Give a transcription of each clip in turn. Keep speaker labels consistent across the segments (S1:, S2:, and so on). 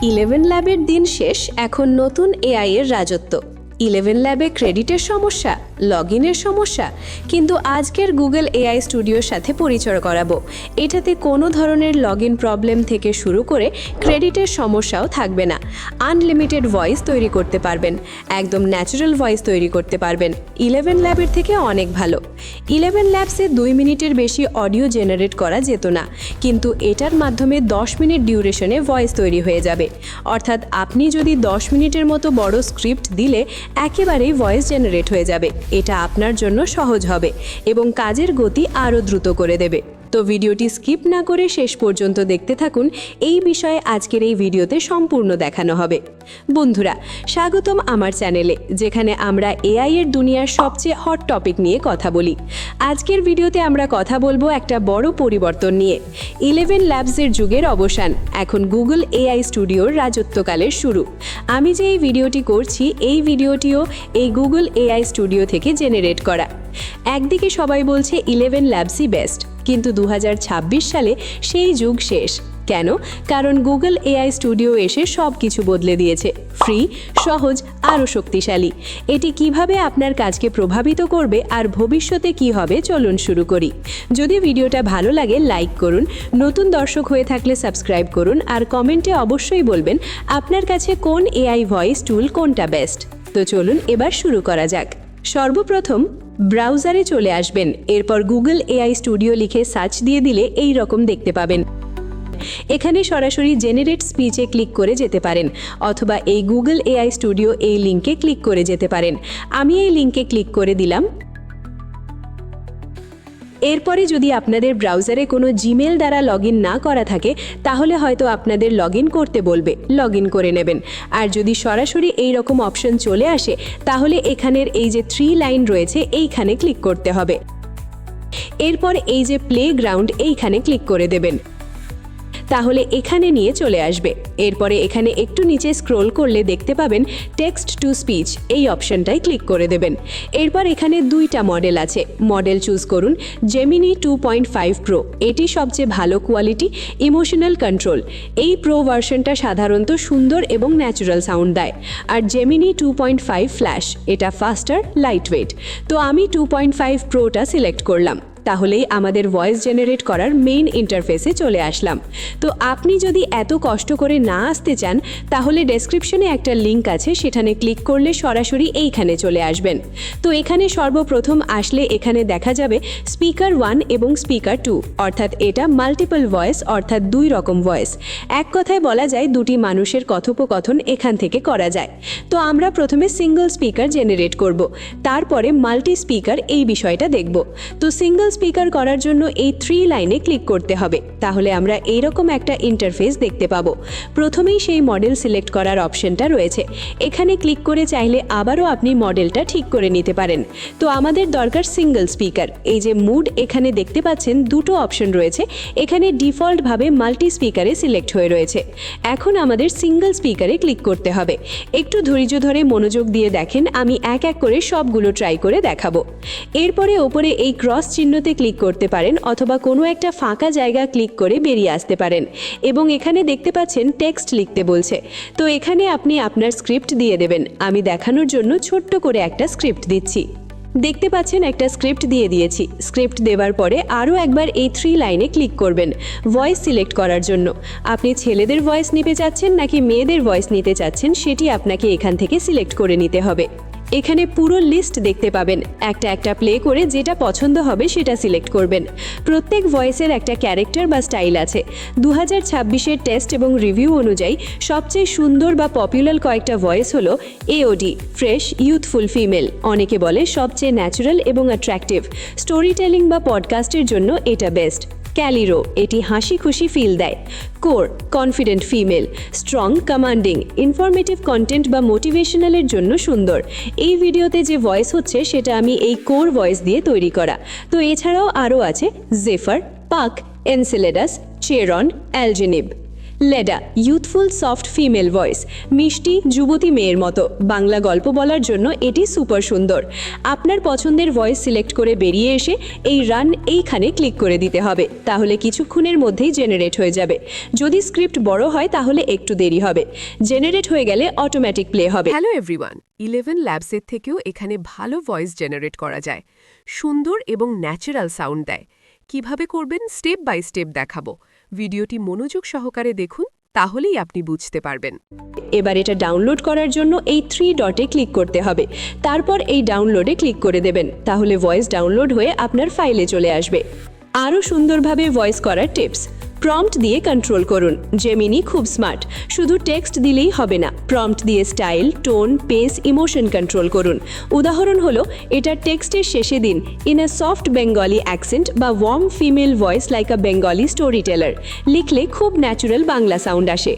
S1: ElevenLab-এর দিন শেষ, এখন নতুন AI এর রাজত্ব। ElevenLab-এ ক্রেডিটের সমস্যা, লগইনের সমস্যা, কিন্তু আজকের গুগল AI স্টুডিওর সাথে পরিচয় করাবো। এটাতে কোনো ধরনের লগইন প্রবলেম থেকে শুরু করে ক্রেডিটের সমস্যাও থাকবে না। আনলিমিটেড ভয়েস তৈরি করতে পারবেন, একদম ন্যাচারাল ভয়েস তৈরি করতে পারবেন। ElevenLab-এর থেকে অনেক ভালো। ElevenLabs-এ 2 মিনিটের বেশি অডিও জেনারেট করা যেত না, কিন্তু এটার মাধ্যমে 10 মিনিট ডিউরেশনে ভয়েস তৈরি হয়ে যাবে। অর্থাৎ আপনি যদি 10 মিনিটের মতো বড় স্ক্রিপ্ট দিলে একেবারেই ভয়েস জেনারেট হয়ে যাবে। এটা আপনার জন্য সহজ হবে এবং কাজের গতি আরও দ্রুত করে দেবে। তো ভিডিওটি স্কিপ না করে শেষ পর্যন্ত দেখতে থাকুন। এই বিষয়ে আজকের এই ভিডিওতে সম্পূর্ণ দেখানো হবে। বন্ধুরা, স্বাগতম আমার চ্যানেলে, যেখানে আমরা এআই এর দুনিয়ার সবচেয়ে হট টপিক নিয়ে কথা বলি। আজকের ভিডিওতে আমরা কথা বলবো একটা বড় পরিবর্তন নিয়ে। ElevenLabs-এর যুগের অবসান, এখন গুগল AI স্টুডিওর রাজত্বকালের শুরু। আমি যে এই ভিডিওটি করছি, এই ভিডিওটিও এই গুগল AI স্টুডিও থেকে জেনারেট করা। একদিকে সবাই বলছে ElevenLabs-ই বেস্ট, কিন্তু 2026 সালে সেই যুগ শেষ। কেন? কারণ গুগল AI স্টুডিও এসে সব কিছু বদলে দিয়েছে। ফ্রি, সহজ, আরও শক্তিশালী। এটি কিভাবে আপনার কাজকে প্রভাবিত করবে আর ভবিষ্যতে কি হবে, চলুন শুরু করি। যদি ভিডিওটা ভালো লাগে লাইক করুন, নতুন দর্শক হয়ে থাকলে সাবস্ক্রাইব করুন, আর কমেন্টে অবশ্যই বলবেন আপনার কাছে কোন AI ভয়েস টুল কোনটা বেস্ট। তো চলুন এবার শুরু করা যাক। সর্বপ্রথম ব্রাউজারে চলে আসবেন, এরপর গুগল AI স্টুডিও লিখে সার্চ দিয়ে দিলে এই রকম দেখতে পাবেন। এখানে সরাসরি জেনারেট স্পিচে ক্লিক করে যেতে পারেন, অথবা এই গুগল AI স্টুডিও এই লিঙ্কে ক্লিক করে যেতে পারেন। আমি এই লিঙ্কে ক্লিক করে দিলাম। এরপরে যদি আপনাদের ব্রাউজারে কোনো জিমেল দ্বারা লগইন না করা থাকে, তাহলে হয়তো আপনাদের লগইন করতে বলবে, লগইন করে নেবেন। আর যদি সরাসরি এই রকম অপশন চলে আসে, তাহলে এখানের এই যে 3 লাইন রয়েছে এইখানে ক্লিক করতে হবে। এরপর এই যে প্লেগ্রাউন্ড এইখানে ক্লিক করে দেবেন, তাহলে এখানে নিয়ে চলে আসবে। এরপরে এখানে একটু নিচে স্ক্রোল করলে দেখতে পাবেন টেক্সট টু স্পিচ, এই অপশনটাই ক্লিক করে দেবেন। এরপর এখানে 2টা মডেল আছে, মডেল চুজ করুন। Gemini 2.5 Pro, এটি সবচেয়ে ভালো কোয়ালিটি, ইমোশনাল কন্ট্রোল। এই প্রো ভার্সনটা সাধারণত সুন্দর এবং ন্যাচারাল সাউন্ড দেয়। আর Gemini 2.5 ফ্ল্যাশ, এটা ফাস্টার, লাইট ওয়েট। তো আমি 2.5 Proটা সিলেক্ট করলাম। তাহলেই আমাদের ভয়েস জেনারেট করার মেইন ইন্টারফেসে চলে আসলাম। তো আপনি যদি এত কষ্ট করে না আসতে চান, তাহলে ডেসক্রিপশনে একটা লিঙ্ক আছে, সেখানে ক্লিক করলে সরাসরি এইখানে চলে আসবেন। তো এখানে সর্বপ্রথম আসলে এখানে দেখা যাবে স্পিকার 1 এবং স্পিকার 2, অর্থাৎ এটা মাল্টিপল ভয়েস, অর্থাৎ 2 রকম ভয়েস। এক কথায় বলা যায় দুটি মানুষের কথোপকথন এখান থেকে করা যায়। তো আমরা প্রথমে সিঙ্গল স্পিকার জেনারেট করব, তারপরে মাল্টি স্পিকার এই বিষয়টা দেখব। তো সিঙ্গল স্পিকার করার জন্য এই 3 লাইনে ক্লিক করতে হবে, তাহলে আমরা এইরকম একটা ইন্টারফেস দেখতে পাবো। প্রথমেই সেই মডেল সিলেক্ট করার অপশনটা রয়েছে, এখানে ক্লিক করে চাইলে আবারও আপনি মডেলটা ঠিক করে নিতে পারেন। তো আমাদের দরকার সিঙ্গল স্পিকার। এই যে মুড এখানে দেখতে পাচ্ছেন 2টো অপশন রয়েছে, এখানে ডিফল্টভাবে মাল্টি স্পিকারে সিলেক্ট হয়ে রয়েছে। এখন আমাদের সিঙ্গল স্পিকারে ক্লিক করতে হবে। একটু ধৈর্য ধরে মনোযোগ দিয়ে দেখেন, আমি এক এক করে সবগুলো ট্রাই করে দেখাবো। এরপরে ওপরে এই ক্রস চিহ্নতে ক্লিক করতে পারেন, অথবা কোনো একটা ফাঁকা জায়গা ক্লিক করে বেরিয়ে আসতে পারেন। এবং এখানে দেখতে পাচ্ছেন টেক্সট লিখতে বলছে। তো এখানে আপনি আপনার স্ক্রিপ্ট দিয়ে দেবেন। আমি দেখানোর জন্য ছোট্ট করে একটা স্ক্রিপ্ট দিচ্ছি। দেখতে পাচ্ছেন একটা স্ক্রিপ্ট দিয়ে দিয়েছি। স্ক্রিপ্ট দেওয়ার পরে আরও একবার এই 3 লাইনে ক্লিক করবেন ভয়েস সিলেক্ট করার জন্য। আপনি ছেলেদের ভয়েস নিতে চাচ্ছেন নাকি মেয়েদের ভয়েস নিতে চাচ্ছেন, সেটি আপনাকে এখান থেকে সিলেক্ট করে নিতে হবে। এখানে পুরো লিস্ট দেখতে পাবেন, একটা প্লে করে যেটা পছন্দ হবে সেটা সিলেক্ট করবেন। প্রত্যেক ভয়েসের একটা ক্যারেক্টার বা স্টাইল আছে। 2026-এর টেস্ট এবং রিভিউ অনুযায়ী সবচেয়ে সুন্দর বা পপুলার কয়েকটা ভয়েস হলো Aoede, ফ্রেশ, ইউথফুল ফিমেল। অনেকে বলে সবচেয়ে ন্যাচারাল এবং অ্যাট্রাকটিভ। স্টোরি টেলিং বা পডকাস্টের জন্য এটা বেস্ট। Callirrhoe, এটি হাসি খুশি ফিল দেয়। Core, confident female, strong, commanding, informative content বা মোটিভেশনালের জন্য সুন্দর। এই ভিডিওতে যে ভয়েস হচ্ছে সেটা আমি এই কোর ভয়েস দিয়ে তৈরি করা। তো এছাড়াও আরও আছে Zephyr, Puck, Enceladus, Charon, Algenib. Leda youthful soft female voice, মিষ্টি যুবতী মেয়ের মতো বাংলা গল্প বলার জন্য এটি সুপার সুন্দর। আপনার পছন্দের ভয়েস সিলেক্ট করে বেরিয়ে এসে এই রান এইখানে ক্লিক করে দিতে হবে, তাহলে কিছুক্ষণের মধ্যেই জেনারেট হয়ে যাবে। যদি স্ক্রিপ্ট বড় হয় তাহলে একটু দেরি হবে, জেনারেট হয়ে গেলে অটোমেটিক প্লে হবে।
S2: হ্যালো এভরিওয়ান, ElevenLabs-এর থেকেও এখানে ভালো ভয়েস জেনারেট করা যায়, সুন্দর এবং ন্যাচারাল সাউন্ড দেয়। কিভাবে করবেন স্টেপ বাই স্টেপ দেখাবো। ভিডিওটি মনোযোগ সহকারে দেখুন, তাহলেই আপনি বুঝতে পারবেন।
S1: এবার এটা ডাউনলোড করার জন্য এই 3 ডটে ক্লিক করতে হবে, তারপর এই ডাউনলোডে ক্লিক করে দেবেন, তাহলে ভয়েস ডাউনলোড হয়ে আপনার ফাইলে চলে আসবে। আরও সুন্দরভাবে ভয়েস করার টিপস। প্রম্পট দিয়ে কন্ট্রোল করুন। জেমিনি খুব স্মার্ট, শুধু টেক্সট দিলেই হবে না, প্রম্পট দিয়ে style, tone, pace, emotion control করুন। উদাহরণ হলো এটা টেক্সটের শেষে দিন in a soft Bengali accent বা warm female voice like a Bengali story teller. লিখলে খুব ন্যাচারাল বাংলা সাউন্ড আসে।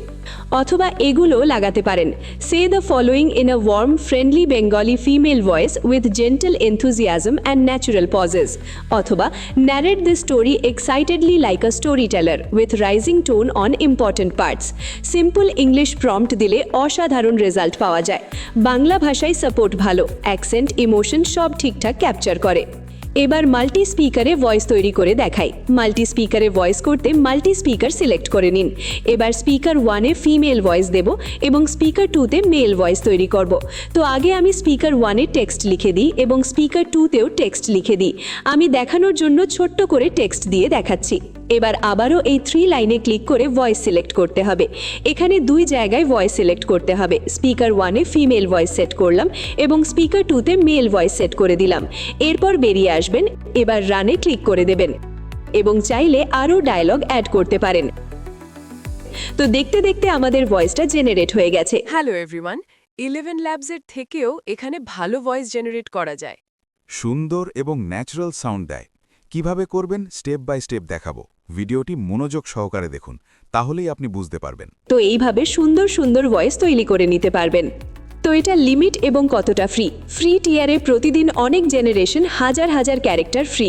S1: অথবা এগুলো লাগাতে পারেন, say the following in a warm friendly Bengali female voice with gentle enthusiasm and natural pauses. অথবা narrate the story excitedly like a story teller with rising tone on important parts. Simple English prompt দিলে অসাধারণ result পাওয়া যায়। বাংলা ভাষায় support ভালো, accent, emotion সব ঠিকঠাক capture করে। এবার মাল্টি স্পিকারে ভয়েস তৈরি করে দেখাই। মাল্টি স্পিকারে ভয়েস করতে মাল্টি স্পিকার সিলেক্ট করে নিন। এবার স্পিকার 1-এ ফিমেল ভয়েস দেব এবং স্পিকার 2-তে মেল ভয়েস তৈরি করব। তো আগে আমি স্পিকার 1-এ টেক্সট লিখে দিই এবং স্পিকার 2-তেও টেক্সট লিখে দিই। আমি দেখানোর জন্য ছোট্ট করে টেক্সট দিয়ে দেখাচ্ছি। এবার আবারও এই 3 লাইনে ক্লিক করে ভয়েস সিলেক্ট করতে হবে। এখানে 2 জায়গায় ভয়েস সিলেক্ট করতে হবে। স্পিকার 1-এ ফিমেল ভয়েস সেট করলাম এবং স্পিকার 2-তে মেল ভয়েস সেট করে দিলাম। এরপর বেরিয়ে আসবেন, এবার রানে ক্লিক করে দেবেন এবং চাইলে আরও ডায়লগ অ্যাড করতে পারেন। তো দেখতে দেখতে আমাদের ভয়েসটা জেনারেট হয়ে গেছে।
S2: হ্যালো এভরিওয়ান, ElevenLabs-এর থেকেও এখানে ভালো ভয়েস জেনারেট করা যায়।
S3: সুন্দর এবং ন্যাচারাল সাউন্ড দেয়। কিভাবে করবেন স্টেপ বাই স্টেপ দেখাবো। ভিডিওটি মনোযোগ সহকারে দেখুন, তাহলেই আপনি বুঝতে পারবেন।
S1: তো এইভাবে সুন্দর সুন্দর ভয়েস তৈরি করে নিতে পারবেন। তো এটা লিমিট এবং কতটা ফ্রি টিয়ারে প্রতিদিন অনেক জেনারেশন হাজার হাজার character free.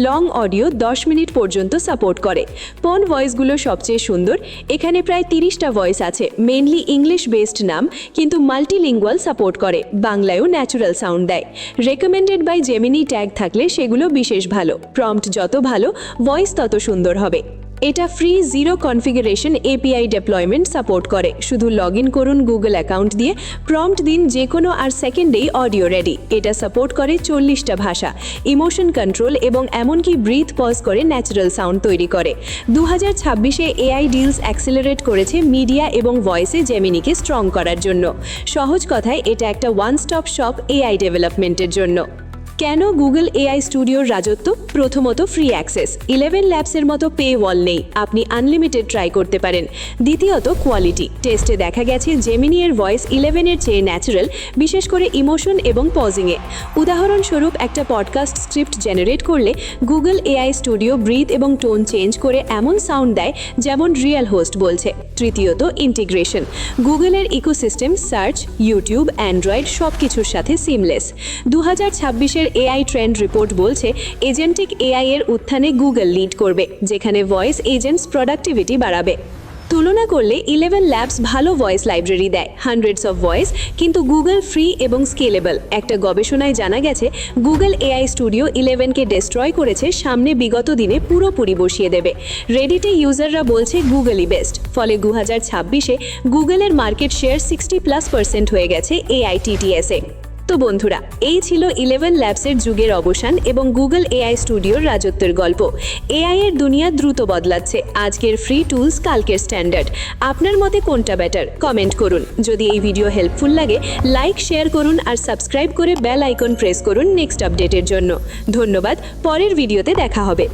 S1: Long audio 10 minute পর্যন্ত সাপোর্ট করে। কোন ভয়েসগুলো সবচেয়ে সুন্দর? এখানে প্রায় 30টা ভয়েস আছে, মেনলি ইংলিশ বেসড নাম, কিন্তু মাল্টিলিঙ্গুয়াল সাপোর্ট করে, বাংলায়ও ন্যাচারাল সাউন্ড দেয়। রেকমেন্ডেড বাই জেমিনি ট্যাগ থাকলে সেগুলো বিশেষ ভালো। প্রম্পট যত ভালো, ভয়েস তত সুন্দর হবে। এটা free, zero configuration API deployment support করে। শুধু লগ ইন করুন গুগল অ্যাকাউন্ট দিয়ে, প্রম্পট দিন যে কোনো, আর সেকেন্ডেই অডিও রেডি। এটা সাপোর্ট করে 40টা ভাষা, ইমোশন কন্ট্রোল এবং এমনকি ব্রিথ পজ করে ন্যাচারাল সাউন্ড তৈরি করে। 2026-এ এআই ডিলস অ্যাক্সেলারেট করেছে মিডিয়া এবং ভয়েসে জেমিনিকে স্ট্রং করার জন্য। সহজ কথায় এটা একটা ওয়ান স্টপ শপ এআই ডেভেলপমেন্টের জন্য। কেন গুগল এআই স্টুডিওর রাজত্ব? প্রথমত ফ্রি অ্যাক্সেস, ElevenLabs-এর মতো পে ওয়াল নেই, আপনি আনলিমিটেড ট্রাই করতে পারেন। দ্বিতীয়ত কোয়ালিটি, টেস্টে দেখা গেছে জেমিনি এর ভয়েস 11-এর চেয়ে ন্যাচারাল, বিশেষ করে ইমোশন এবং পজিংয়ে। উদাহরণস্বরূপ একটা পডকাস্ট স্ক্রিপ্ট জেনারেট করলে গুগল এআই স্টুডিও ব্রিথ এবং টোন চেঞ্জ করে এমন সাউন্ড দেয় যেমন রিয়েল হোস্ট বলছে। তৃতীয়ত ইন্টিগ্রেশন, গুগলের ইকোসিস্টেম সার্চ, ইউটিউব, অ্যান্ড্রয়েড সব কিছুর সাথে সিমলেস। 2026-এর এআই ট্রেন্ড রিপোর্ট বলছে এজেন্টিক এআই এর উত্থানে গুগল লিড করবে, যেখানে ভয়েস এজেন্টস প্রোডাক্টিভিটি বাড়াবে। তুলনা করলে ElevenLabs ভালো ভয়েস লাইব্রেরি দেয়, হান্ড্রেডস অফ ভয়েস, কিন্তু গুগল ফ্রি এবং স্কেলেবল। একটা গবেষণায় জানা গেছে গুগল এআই স্টুডিও 11কে ডিস্ট্রয় করেছে, সামনে বিগত দিনে পুরোপুরি বসিয়ে দেবে। রেডিটে ইউজাররা বলছে গুগলই বেস্ট। ফলে 2026-এ গুগলের মার্কেট শেয়ার 60+% হয়ে গেছে এআই TTS-এ। তো বন্ধুরা, এই ছিল ElevenLabs-এর যুগের অবসান এবং গুগল এআই স্টুডিওর রাজত্বের গল্প। এআই এর দুনিয়া দ্রুত বদলাচ্ছে, আজকের ফ্রি টুলস কালকের স্ট্যান্ডার্ড। আপনার মতে কোনটা বেটার? কমেন্ট করুন। যদি এই ভিডিও হেল্পফুল লাগে লাইক, শেয়ার করুন আর সাবস্ক্রাইব করে বেল আইকন প্রেস করুন নেক্সট আপডেটের জন্য। ধন্যবাদ, পরের ভিডিওতে দেখা হবে।